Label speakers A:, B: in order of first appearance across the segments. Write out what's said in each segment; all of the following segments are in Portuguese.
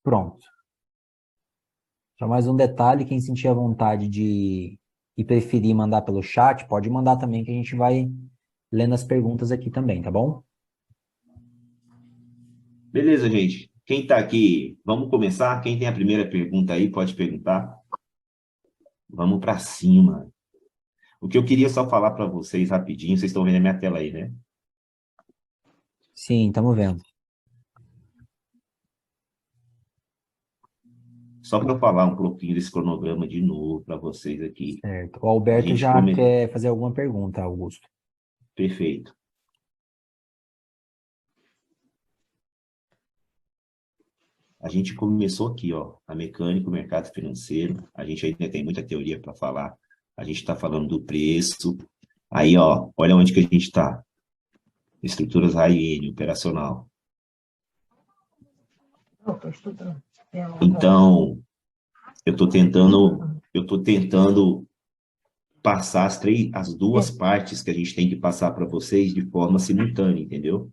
A: Pronto. Só mais um detalhe, quem sentir a vontade de e preferir mandar pelo chat, pode mandar também, que a gente vai lendo as perguntas aqui também, tá bom?
B: Beleza, gente. Quem está aqui, vamos começar? Quem tem a primeira pergunta aí, pode perguntar. Vamos para cima. O que eu queria só falar para vocês rapidinho, vocês estão vendo a minha tela aí, né?
A: Sim, estamos vendo.
B: Só para eu falar um pouquinho desse cronograma de novo para vocês aqui.
A: Certo. O
B: A
A: Alberto
B: gente
A: já quer fazer alguma pergunta, Augusto.
B: Perfeito. A gente começou aqui, ó, a mecânica, o mercado financeiro. A gente ainda tem muita teoria para falar. A gente está falando do preço. Aí, ó, olha onde que a gente está. Estruturas high-end, operacional.
C: Eu estou estudando.
B: Então, eu estou tentando passar as duas partes que a gente tem que passar para vocês de forma simultânea, entendeu?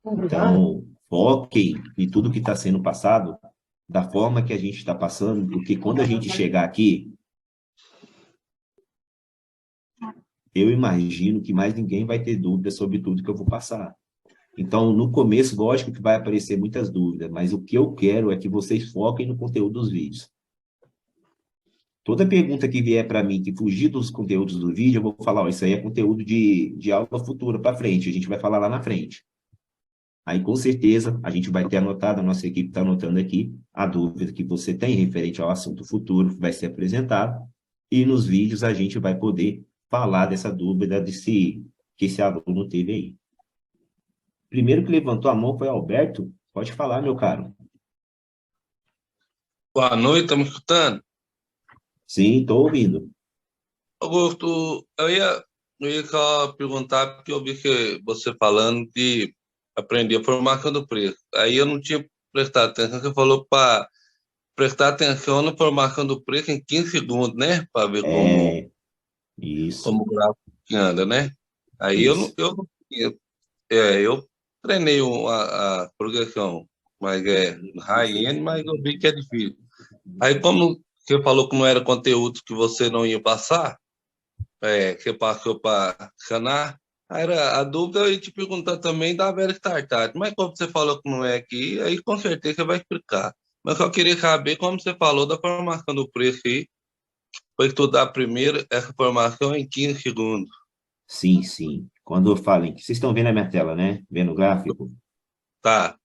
B: Então, foquem em tudo que está sendo passado da forma que a gente está passando, porque quando a gente chegar aqui, eu imagino que mais ninguém vai ter dúvida sobre tudo que eu vou passar. Então, no começo, lógico que vai aparecer muitas dúvidas, mas o que eu quero é que vocês foquem no conteúdo dos vídeos. Toda pergunta que vier para mim que fugir dos conteúdos do vídeo, eu vou falar, ó, isso aí é conteúdo de aula futura para frente, a gente vai falar lá na frente. Aí, com certeza, a gente vai ter anotado, a nossa equipe está anotando aqui, a dúvida que você tem referente ao assunto futuro vai ser apresentado, e nos vídeos a gente vai poder falar dessa dúvida que esse aluno teve aí. Primeiro que levantou a mão foi o Alberto. Pode falar, meu caro.
D: Boa noite, estamos escutando?
B: Sim, estou ouvindo.
D: Augusto, eu ia só perguntar, porque eu vi que você falando de aprender a formação do preço. Aí eu não tinha prestado atenção, você falou para prestar atenção na formação do preço em 15 segundos, né? Para ver
B: Isso,
D: como o gráfico que anda, né? Aí
B: isso.
D: eu treinei a progressão, mas é high-end, mas eu vi que é difícil. Aí, como você falou que não era conteúdo que você não ia passar, que você passou para sanar, era a dúvida, eu ia te perguntar também da Vera Startup, mas como você falou que não é aqui, aí com certeza você vai explicar. Mas eu só queria saber como você falou da formação do preço aí, foi estudar primeiro essa formação em 15 segundos.
B: Sim, sim. Quando eu falo vocês estão vendo a minha tela, né? Vendo o gráfico?
D: Tá,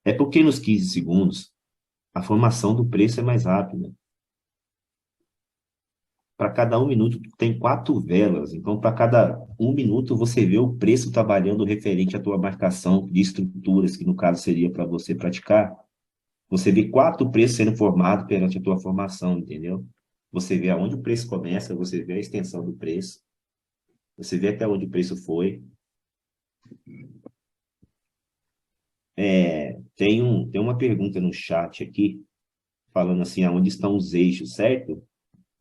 B: É porque nos 15 segundos, a formação do preço é mais rápida. Para cada 1 minuto, tem 4 velas. Então, para cada 1 minuto, você vê o preço trabalhando referente à tua marcação de estruturas, que no caso seria para você praticar. Você vê 4 preços sendo formados perante a tua formação, entendeu? Você vê aonde o preço começa, você vê a extensão do preço, você vê até onde o preço foi. Tem uma pergunta no chat aqui, falando assim, aonde estão os eixos, certo?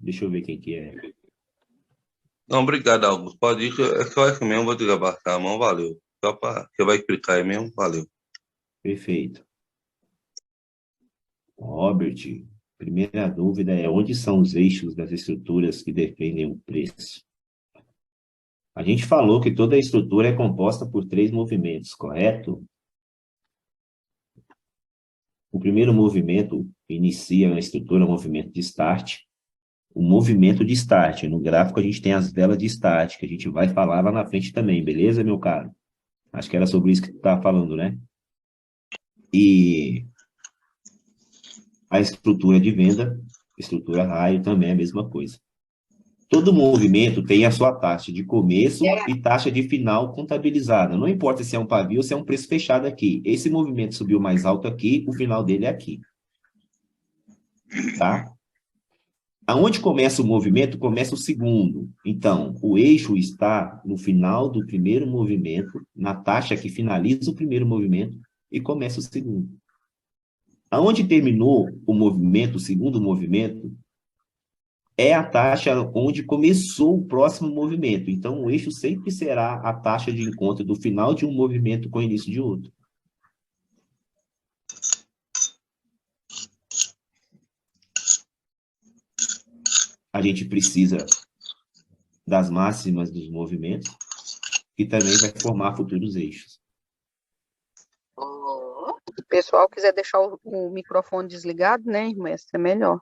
B: Deixa eu ver quem que é.
D: não, obrigado, Augusto, pode ir, é só isso mesmo, vou desabafar a mão, valeu. Só para você vai explicar aí mesmo, valeu.
B: Perfeito. Robert, primeira dúvida é onde são os eixos das estruturas que defendem o preço? A gente falou que toda a estrutura é composta por 3 movimentos, correto? O primeiro movimento inicia na estrutura o movimento de start. O movimento de start, no gráfico a gente tem as velas de start, que a gente vai falar lá na frente também, beleza, meu caro? Acho que era sobre isso que tu estava falando, né? E a estrutura de venda, estrutura raio também é a mesma coisa. Todo movimento tem a sua taxa de começo e taxa de final contabilizada. Não importa se é um pavio ou se é um preço fechado aqui. Esse movimento subiu mais alto aqui, o final dele é aqui. Tá? Aonde começa o movimento, começa o segundo. Então, o eixo está no final do primeiro movimento, na taxa que finaliza o primeiro movimento e começa o segundo. Aonde terminou o movimento, o segundo movimento, é a taxa onde começou o próximo movimento. Então, o eixo sempre será a taxa de encontro do final de um movimento com o início de outro. a gente precisa das máximas dos movimentos, que também vai formar futuros eixos.
C: Se o pessoal quiser deixar o microfone desligado, né, mestre, é melhor.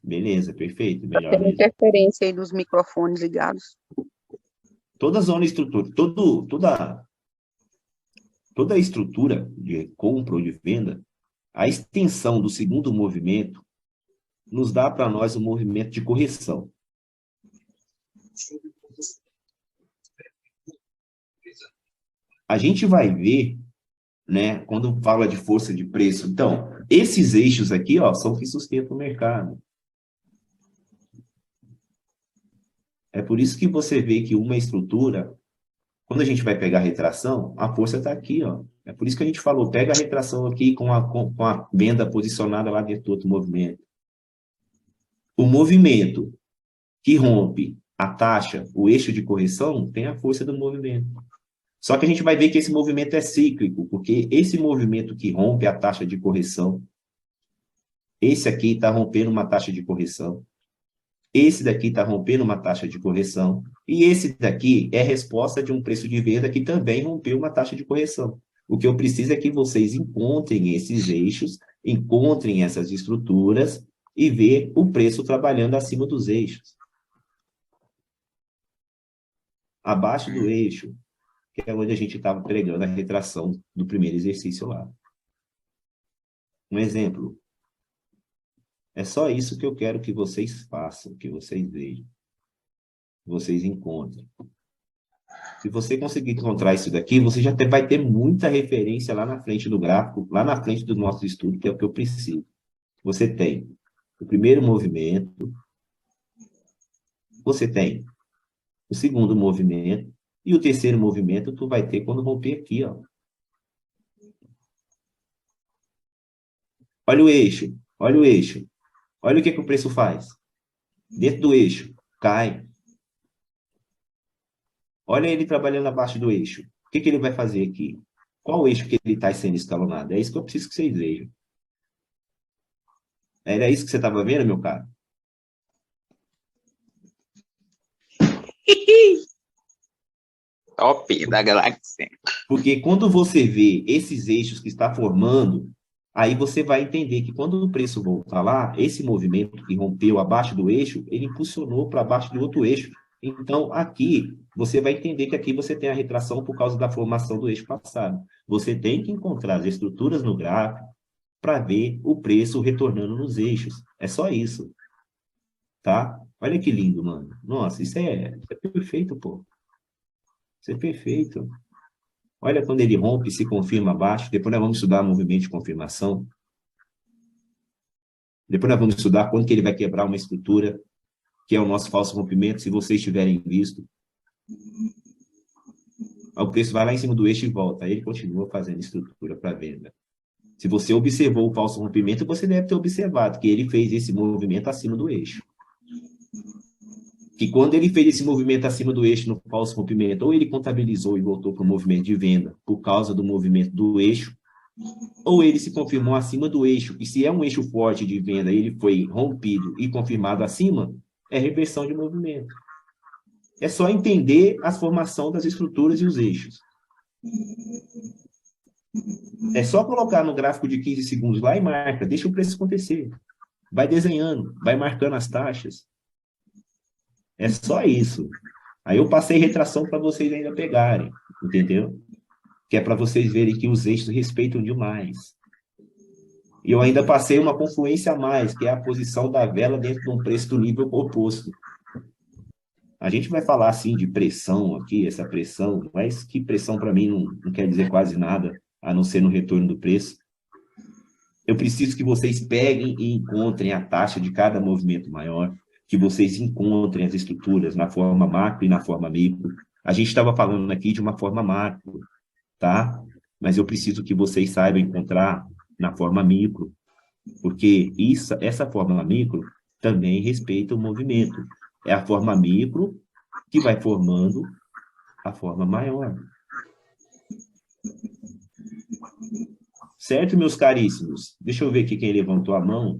B: Beleza, perfeito,
C: Tá
B: melhor
C: tendo
B: mesmo.
C: interferência aí dos microfones ligados.
B: Toda zona estrutura, toda a estrutura de compra ou de venda, a extensão do segundo movimento nos dá para nós um movimento de correção. A gente vai ver, né, quando fala de força de preço. Então, esses eixos aqui, ó, são que sustentam o mercado. É por isso que você vê que uma estrutura, quando a gente vai pegar a retração, a força está aqui, ó. É por isso que a gente falou, pega a retração aqui com a venda posicionada lá dentro do outro movimento. O movimento que rompe a taxa, o eixo de correção, tem a força do movimento. Só que a gente vai ver que esse movimento é cíclico, porque esse movimento que rompe a taxa de correção, esse aqui está rompendo uma taxa de correção, esse daqui está rompendo uma taxa de correção, e esse daqui é resposta de um preço de venda que também rompeu uma taxa de correção. O que eu preciso é que vocês encontrem esses eixos, encontrem essas estruturas e ver o preço trabalhando acima dos eixos. Abaixo do eixo, que é onde a gente estava pregando a retração do primeiro exercício lá. Um exemplo. É só isso que eu quero que vocês façam, que vocês vejam, que vocês encontrem. Se você conseguir encontrar isso daqui, você já vai ter muita referência lá na frente do gráfico, lá na frente do nosso estudo, que é o que eu preciso. Você tem o primeiro movimento, você tem o segundo movimento, e o terceiro movimento tu vai ter quando romper aqui, ó. Olha o eixo, olha o eixo. Olha o que o preço faz. Dentro do eixo, cai. Olha ele trabalhando abaixo do eixo. O que ele vai fazer aqui? Qual o eixo que ele está sendo escalonado? É isso que eu preciso que vocês vejam. Era isso que você estava vendo, meu caro?
E: Top da galáxia.
B: Porque quando você vê esses eixos que está formando, aí você vai entender que quando o preço voltar lá, esse movimento que rompeu abaixo do eixo, ele impulsionou para baixo do outro eixo. Então, aqui, você vai entender que aqui você tem a retração por causa da formação do eixo passado. Você tem que encontrar as estruturas no gráfico para ver o preço retornando nos eixos. É só isso. Tá? Olha que lindo, mano. Nossa, isso é perfeito, pô. Isso é perfeito. Olha quando ele rompe e se confirma abaixo. Depois nós vamos estudar movimento de confirmação. Depois nós vamos estudar quando que ele vai quebrar uma estrutura, que é o nosso falso rompimento, se vocês tiverem visto. O preço vai lá em cima do eixo e volta. Aí ele continua fazendo estrutura para venda. Se você observou o falso rompimento, você deve ter observado que ele fez esse movimento acima do eixo. Que quando ele fez esse movimento acima do eixo no falso rompimento, ou ele contabilizou e voltou para o movimento de venda por causa do movimento do eixo, ou ele se confirmou acima do eixo, e se é um eixo forte de venda, ele foi rompido e confirmado acima, é reversão de movimento. É só entender a formação das estruturas e os eixos. É só colocar no gráfico de 15 segundos lá e marca, deixa o preço acontecer. Vai desenhando, vai marcando as taxas. É só isso. Aí eu passei retração para vocês ainda pegarem, entendeu? Que é para vocês verem que os eixos respeitam demais. E eu ainda passei uma confluência a mais, que é a posição da vela dentro de um preço do nível oposto. A gente vai falar, assim, de pressão aqui, essa pressão, mas que pressão para mim não quer dizer quase nada, a não ser no retorno do preço. Eu preciso que vocês peguem e encontrem a taxa de cada movimento maior, que vocês encontrem as estruturas na forma macro e na forma micro. A gente estava falando aqui de uma forma macro, tá? Mas eu preciso que vocês saibam encontrar na forma micro, porque essa forma micro também respeita o movimento. É a forma micro que vai formando a forma maior. Certo, meus caríssimos? Deixa eu ver aqui quem levantou a mão.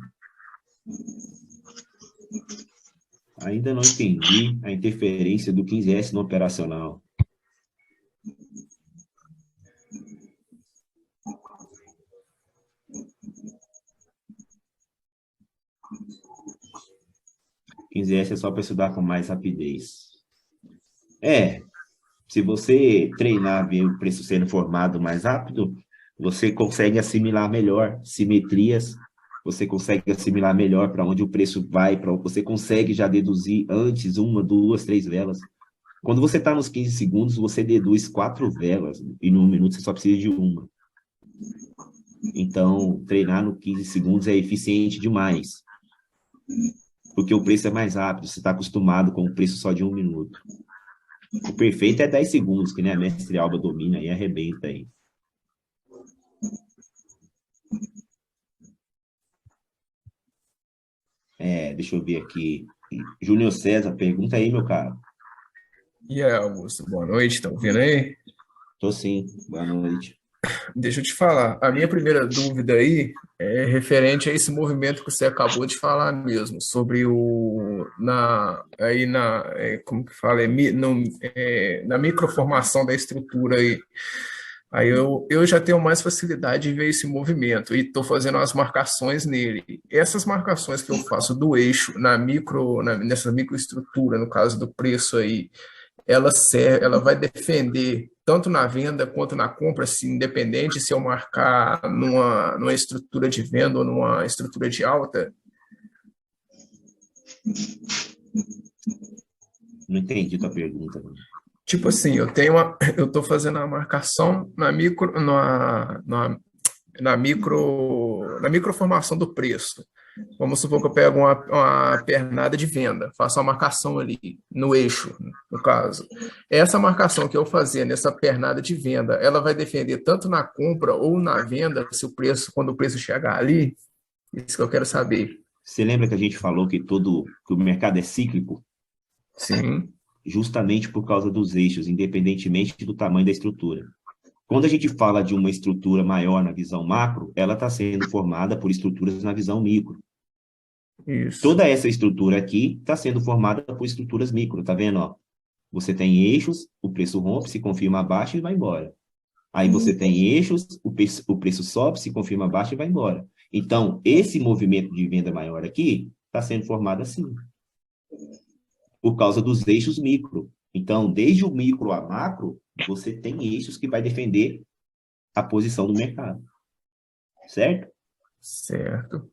B: Ainda não entendi a interferência do 15S no operacional. O 15S é só para estudar com mais rapidez. Se você treinar ver o preço sendo formado mais rápido, você consegue assimilar melhor simetrias, você consegue assimilar melhor para onde o preço vai, você consegue já deduzir antes 1, 2, 3 velas. Quando você está nos 15 segundos, você deduz 4 velas, e no 1 minuto você só precisa de uma. Então, treinar no 15 segundos é eficiente demais, porque o preço é mais rápido, você está acostumado com o preço só de 1 minuto. O perfeito é 10 segundos, que nem a Mestre Alba domina e arrebenta aí. Deixa eu ver aqui. Júnior César, pergunta aí, meu caro.
E: E aí, Augusto, boa noite, tá ouvindo aí?
B: Tô sim, boa noite.
E: Deixa eu te falar, a minha primeira dúvida aí é referente a esse movimento que você acabou de falar mesmo, sobre como que fala, na microformação da estrutura aí. Aí eu já tenho mais facilidade de ver esse movimento e estou fazendo as marcações nele. Essas marcações que eu faço do eixo nessa microestrutura, no caso do preço aí, ela vai defender tanto na venda quanto na compra, assim, independente se eu marcar numa estrutura de venda ou numa estrutura de alta?
B: Não entendi tua pergunta.
E: Tipo assim, eu estou fazendo a marcação na microformação do preço. Vamos supor que eu pego uma pernada de venda, faço uma marcação ali no eixo, no caso. Essa marcação que eu fazer nessa pernada de venda, ela vai defender tanto na compra ou na venda, quando o preço chegar ali? Isso que eu quero saber.
B: Você lembra que a gente falou que o mercado é cíclico?
E: Sim.
B: Justamente por causa dos eixos, independentemente do tamanho da estrutura. Quando a gente fala de uma estrutura maior na visão macro, ela está sendo formada por estruturas na visão micro.
E: Isso.
B: Toda essa estrutura aqui está sendo formada por estruturas micro, tá vendo? Ó? Você tem eixos, o preço rompe, se confirma abaixo e vai embora. Aí você tem eixos, o preço sobe, se confirma abaixo e vai embora. Então, esse movimento de venda maior aqui está sendo formado assim, por causa dos eixos micro. Então, desde o micro a macro, você tem eixos que vai defender a posição do mercado. Certo?
E: Certo.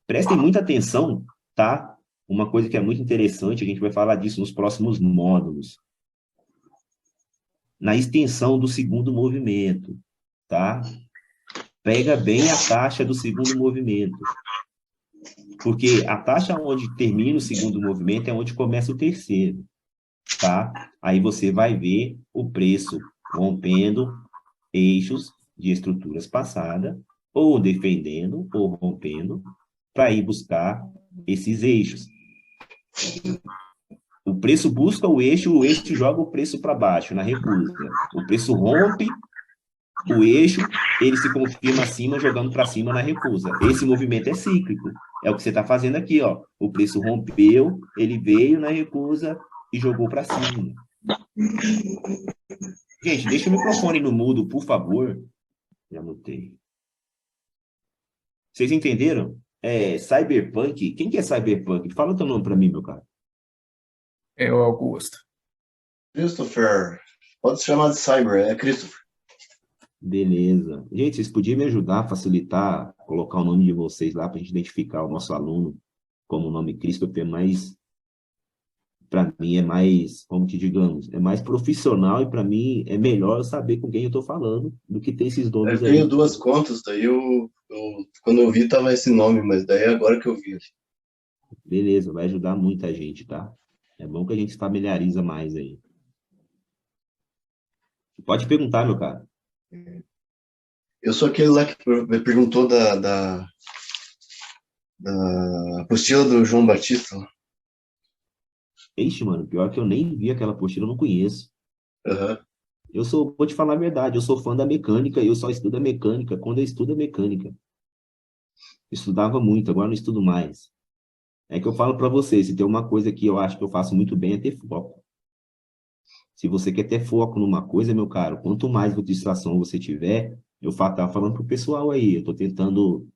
B: Prestem muita atenção, tá? Uma coisa que é muito interessante, a gente vai falar disso nos próximos módulos. Na extensão do segundo movimento, tá? Pega bem a taxa do segundo movimento. Porque a taxa onde termina o segundo movimento é onde começa o terceiro, tá? Aí você vai ver o preço rompendo eixos de estruturas passadas, ou defendendo, ou rompendo, para ir buscar esses eixos. O preço busca o eixo joga o preço para baixo, na recusa. O preço rompe o eixo, ele se confirma acima, jogando para cima na recusa. Esse movimento é cíclico. É o que você está fazendo aqui, ó. O preço rompeu, ele veio na recusa e jogou para cima. Gente, deixa o microfone no mudo, por favor. Já mutei. Vocês entenderam? Cyberpunk. Quem que é Cyberpunk? Fala o teu nome para mim, meu cara.
E: É o Augusto.
F: Christopher. Pode se chamar de Cyber, é Christopher.
B: Beleza. Gente, vocês podiam me ajudar a facilitar, colocar o nome de vocês lá para a gente identificar o nosso aluno como nome Christopher, mas para mim é mais, como que digamos, é mais profissional e para mim é melhor saber com quem eu estou falando do que ter esses nomes
F: Eu
B: aí.
F: tenho 2 contas, daí quando eu vi tava esse nome, mas daí é agora que eu vi.
B: Beleza, vai ajudar muita gente, tá? É bom que a gente se familiariza mais aí. Pode perguntar, meu cara.
F: Eu sou aquele lá que me perguntou da apostila do João Batista.
B: Ixi, mano, pior que eu nem vi aquela apostila, eu não conheço.
F: Uhum.
B: Vou te falar a verdade, eu sou fã da mecânica e eu só estudo a mecânica. Quando eu estudo a mecânica, estudava muito, agora não estudo mais. É que eu falo para vocês, se tem uma coisa que eu acho que eu faço muito bem é ter foco. Se você quer ter foco numa coisa, meu caro, quanto mais distração você tiver, tava falando pro pessoal aí, eu estou tentando,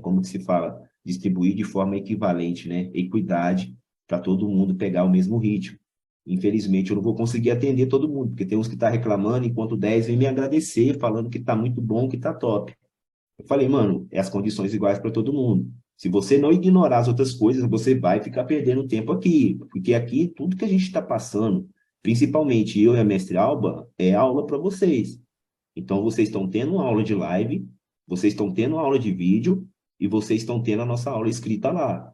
B: como que se fala, distribuir de forma equivalente, né? Equidade, para todo mundo pegar o mesmo ritmo. Infelizmente, eu não vou conseguir atender todo mundo, porque tem uns que estão reclamando, enquanto 10 vem me agradecer, falando que está muito bom, que está top. Eu falei, mano, é as condições iguais para todo mundo. Se você não ignorar as outras coisas, você vai ficar perdendo tempo aqui, porque aqui tudo que a gente está passando, principalmente eu e a mestre Alba, é aula para vocês. Então, vocês estão tendo uma aula de live, vocês estão tendo uma aula de vídeo e vocês estão tendo a nossa aula escrita lá.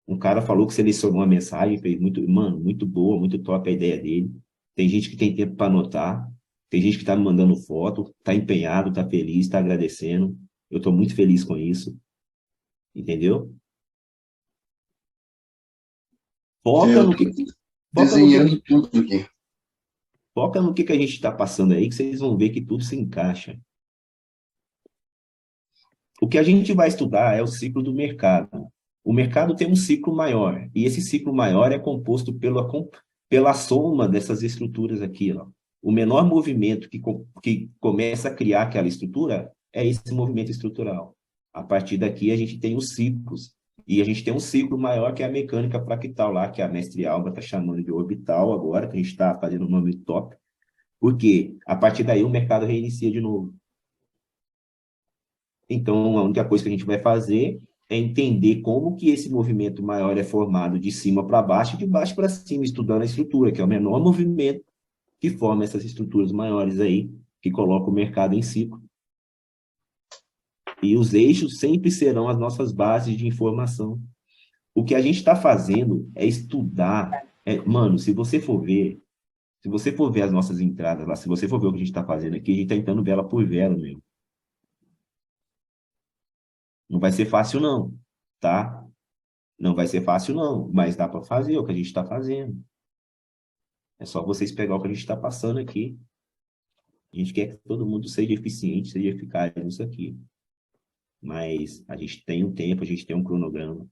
B: Um cara falou que selecionou uma mensagem, fez muito, mano, muito boa, muito top a ideia dele. Tem gente que tem tempo para anotar, tem gente que está me mandando foto, está empenhado, está feliz, está agradecendo. Eu estou muito feliz com isso, entendeu? Foca
F: Eu
B: no
F: tô
B: que, foca no que,
F: desenhando tudo aqui.
B: foca no que a gente está passando aí, que vocês vão ver que tudo se encaixa. O que a gente vai estudar é o ciclo do mercado. O mercado tem um ciclo maior, e esse ciclo maior é composto pela soma dessas estruturas aqui, ó. O menor movimento que começa a criar aquela estrutura é esse movimento estrutural. A partir daqui, a gente tem os ciclos, e a gente tem um ciclo maior que é a mecânica fractal lá, que a mestre Alba está chamando de orbital agora, que a gente está fazendo o nome top, porque a partir daí o mercado reinicia de novo. Então, a única coisa que a gente vai fazer é entender como que esse movimento maior é formado de cima para baixo e de baixo para cima, estudando a estrutura, que é o menor movimento que forma essas estruturas maiores aí, que colocam o mercado em ciclo. E os eixos sempre serão as nossas bases de informação. O que a gente está fazendo é estudar. Mano, se você for ver as nossas entradas lá, se você for ver o que a gente está fazendo aqui, a gente está entrando vela por vela, meu. Não vai ser fácil, não, tá? Não vai ser fácil, não, mas dá para fazer o que a gente está fazendo. É só vocês pegar o que a gente está passando aqui. A gente quer que todo mundo seja eficiente, seja eficaz nisso aqui. Mas a gente tem um tempo, a gente tem um cronograma.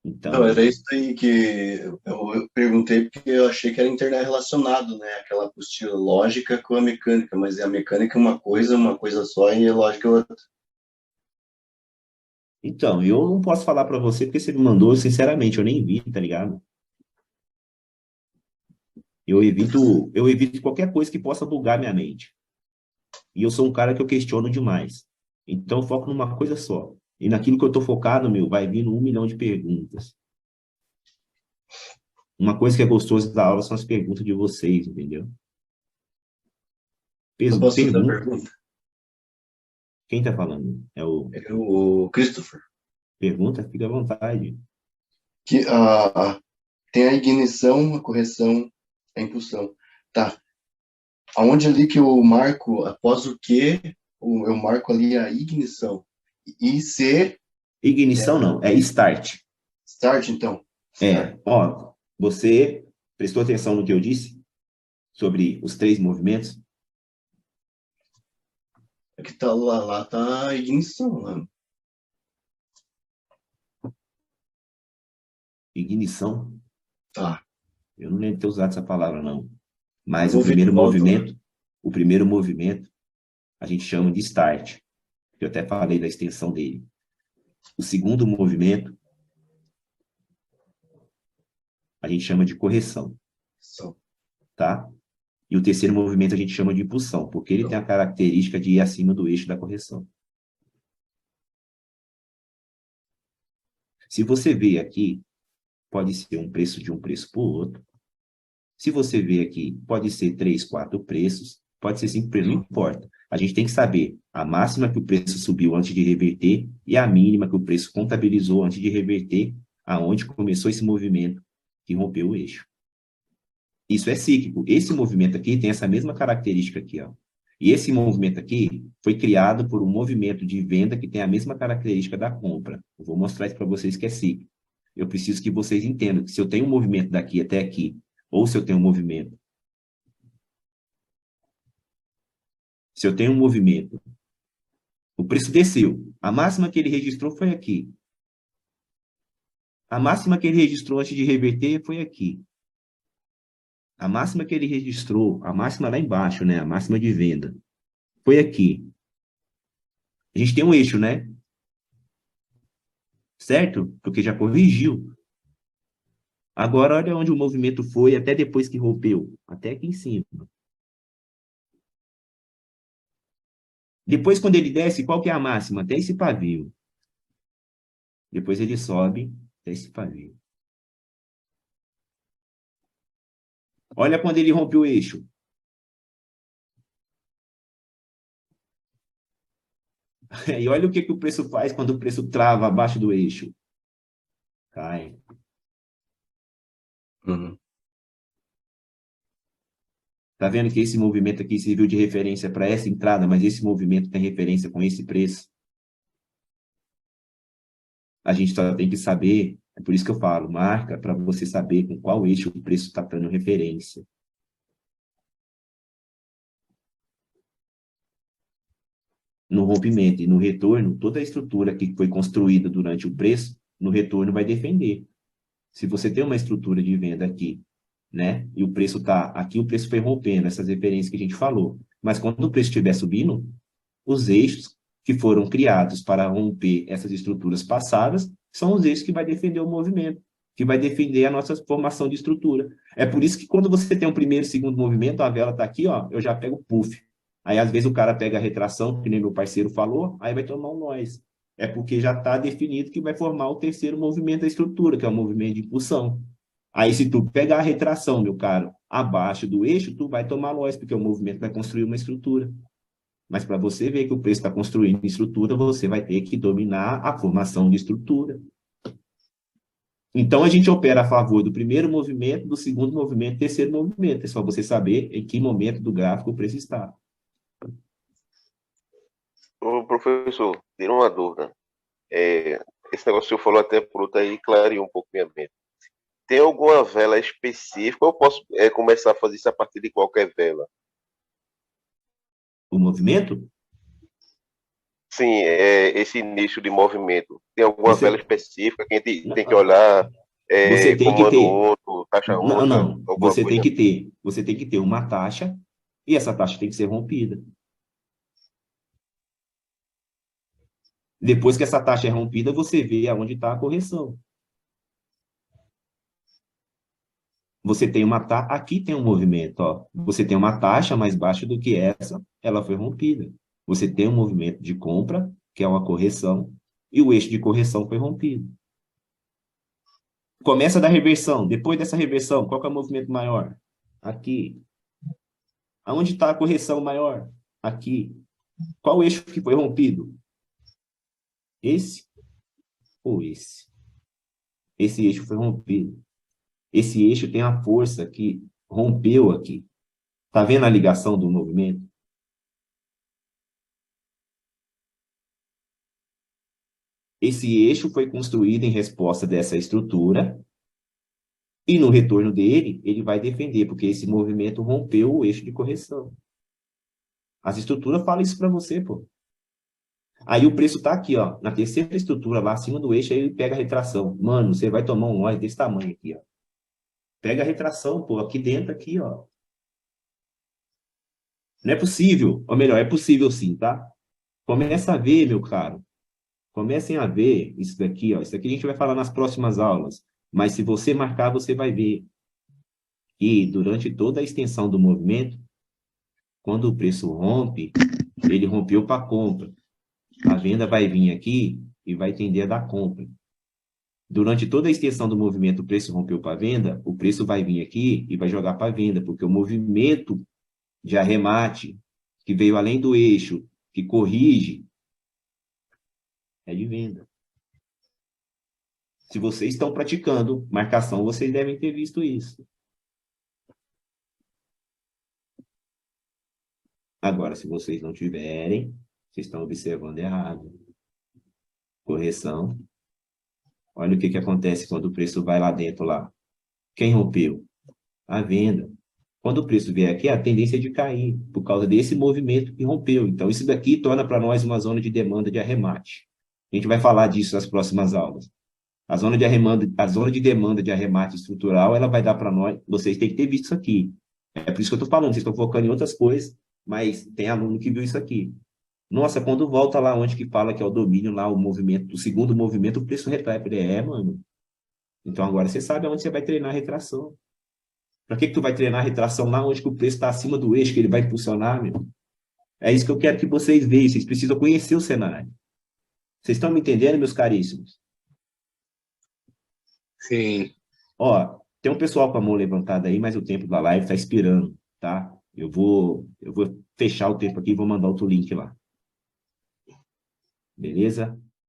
F: Então,
B: Então,
F: era isso aí que eu perguntei, porque eu achei que era interrelacionado, né? Aquela apostila lógica com a mecânica, mas a mecânica é uma coisa só, e a lógica é outra.
B: eu não posso falar para você porque você me mandou, sinceramente, eu nem vi, tá ligado? Eu evito qualquer coisa que possa bugar minha mente. E eu sou um cara que eu questiono demais. Então, eu foco numa coisa só. E naquilo que eu estou focado, meu, vai vindo 1 milhão de perguntas. Uma coisa que é gostoso da aula são as perguntas de vocês, entendeu?
F: Eu posso fazer a
B: Pergunta.
F: pergunta?
B: Quem está falando? É o
F: É o Christopher.
B: pergunta? Fica à vontade.
F: Que tem a ignição, a correção, a impulsão. Tá. Aonde ali que eu marco, após o que, eu marco ali a ignição. IC,
B: Ignição não, é start.
F: start, então. Start.
B: Você prestou atenção no que eu disse sobre os 3 movimentos?
F: Aqui tá lá tá a ignição, lá.
B: Ignição?
F: Tá.
B: Eu não lembro de ter usado essa palavra, não. Mas
F: Eu vou ver de volta.
B: o primeiro movimento, a gente chama de start. Eu até falei da extensão dele. O segundo movimento, a gente chama de correção, tá? E o terceiro movimento a gente chama de impulsão, porque ele tem a característica de ir acima do eixo da correção. Se você vê aqui, pode ser um preço de um preço por outro. Se você vê aqui, pode ser 3, 4 preços, pode ser 5 preços, não importa. A gente tem que saber a máxima que o preço subiu antes de reverter e a mínima que o preço contabilizou antes de reverter, aonde começou esse movimento que rompeu o eixo. Isso é cíclico. Esse movimento aqui tem essa mesma característica aqui, ó. E esse movimento aqui foi criado por um movimento de venda que tem a mesma característica da compra. Eu vou mostrar isso para vocês que é cíclico. Eu preciso que vocês entendam que se eu tenho um movimento daqui até aqui, ou se eu tenho um movimento, o preço desceu. A máxima que ele registrou foi aqui. A máxima que ele registrou antes de reverter foi aqui. A máxima que ele registrou, a máxima lá embaixo, né? A máxima de venda, foi aqui. A gente tem um eixo, né? Certo? Porque já corrigiu. Agora, olha onde o movimento foi até depois que rompeu. Até aqui em cima. Depois, quando ele desce, qual que é a máxima? Até esse pavio. Depois ele sobe até esse pavio. Olha quando ele rompe o eixo. E olha o que o preço faz quando o preço trava abaixo do eixo. Cai.
G: Uhum.
B: Tá vendo que esse movimento aqui serviu de referência para essa entrada, mas esse movimento tem referência com esse preço? A gente só tem que saber, é por isso que eu falo, marca para você saber com qual eixo o preço está dando referência. No rompimento e no retorno, toda a estrutura que foi construída durante o preço, no retorno vai defender. Se você tem uma estrutura de venda aqui, né, e o preço está aqui, o preço foi rompendo, essas referências que a gente falou. Mas quando o preço estiver subindo, os eixos que foram criados para romper essas estruturas passadas são os eixos que vai defender o movimento, que vai defender a nossa formação de estrutura. É por isso que quando você tem um primeiro e segundo movimento, a vela está aqui, ó, eu já pego o puff. Aí, às vezes, o cara pega a retração, que nem meu parceiro falou, aí vai tomar um nós. É porque já está definido que vai formar o terceiro movimento da estrutura, que é o movimento de impulsão. Aí, se tu pegar a retração, meu caro, abaixo do eixo, tu vai tomar nós, porque o movimento vai construir uma estrutura. Mas para você ver que o preço está construindo estrutura, você vai ter que dominar a formação de estrutura. Então, a gente opera a favor do primeiro movimento, do segundo movimento, do terceiro movimento. É só você saber em que momento do gráfico o preço está.
G: Ô, professor, tira uma dúvida. Esse negócio que o senhor falou até por outro aí clareou um pouco minha mente. Tem alguma vela específica ou eu posso começar a fazer isso a partir de qualquer vela?
B: O movimento?
G: Sim, esse início de movimento. Tem alguma
B: Você-
G: vela específica que a gente tem que olhar
B: Você tem que
G: comando
B: ter.
G: único, taxa
B: Não,
G: única,
B: não.
G: alguma
B: Você tem
G: coisa?
B: que ter. Você tem que ter uma taxa e essa taxa tem que ser rompida. Depois que essa taxa é rompida, você vê aonde está a correção. Você tem uma taxa, aqui tem um movimento, ó. Você tem uma taxa mais baixa do que essa, ela foi rompida. Você tem um movimento de compra, que é uma correção, e o eixo de correção foi rompido. Começa da reversão. Depois dessa reversão, qual que é o movimento maior? Aqui. Aonde está a correção maior? Aqui. Qual o eixo que foi rompido? Esse ou esse? Esse eixo foi rompido. Esse eixo tem a força que rompeu aqui. Está vendo a ligação do movimento? Esse eixo foi construído em resposta dessa estrutura e no retorno dele, ele vai defender, porque esse movimento rompeu o eixo de correção. As estruturas falam isso para você, pô. Aí o preço está aqui, ó, na terceira estrutura, lá acima do eixo, aí ele pega a retração. Mano, você vai tomar um nó desse tamanho aqui, ó. Pega a retração, pô, aqui dentro, aqui, ó. Não é possível, ou melhor, é possível sim, tá? Começa a ver, meu caro. Comecem a ver isso daqui, ó. Isso aqui a gente vai falar nas próximas aulas. Mas se você marcar, você vai ver que durante toda a extensão do movimento, quando o preço rompe, ele rompeu para compra. A venda vai vir aqui e vai tender a dar compra. Durante toda a extensão do movimento, o preço rompeu para venda, o preço vai vir aqui e vai jogar para venda, porque o movimento de arremate, que veio além do eixo, que corrige, é de venda. Se vocês estão praticando marcação, vocês devem ter visto isso. Agora, se vocês não tiverem, vocês estão observando errado. Correção. Olha o que acontece quando o preço vai lá dentro lá. Quem rompeu? A venda. Quando o preço vier aqui, a tendência é de cair, por causa desse movimento que rompeu. Então, isso daqui torna para nós uma zona de demanda de arremate. A gente vai falar disso nas próximas aulas. A zona de demanda de arremate estrutural, ela vai dar para nós, vocês têm que ter visto isso aqui. É por isso que eu estou falando, vocês estão focando em outras coisas, mas tem aluno que viu isso aqui. Nossa, quando volta lá onde que fala que é o domínio, lá o movimento, o segundo movimento, o preço retrai. Eu falei, mano. Então agora você sabe aonde você vai treinar a retração. Para que tu vai treinar a retração lá onde que o preço está acima do eixo, que ele vai impulsionar, meu? É isso que eu quero que vocês vejam, vocês precisam conhecer o cenário. Vocês estão me entendendo, meus caríssimos?
D: Sim.
B: Ó, tem um pessoal com a mão levantada aí, mas o tempo da live está expirando, tá? Eu vou fechar o tempo aqui e vou mandar outro link lá. Beleza?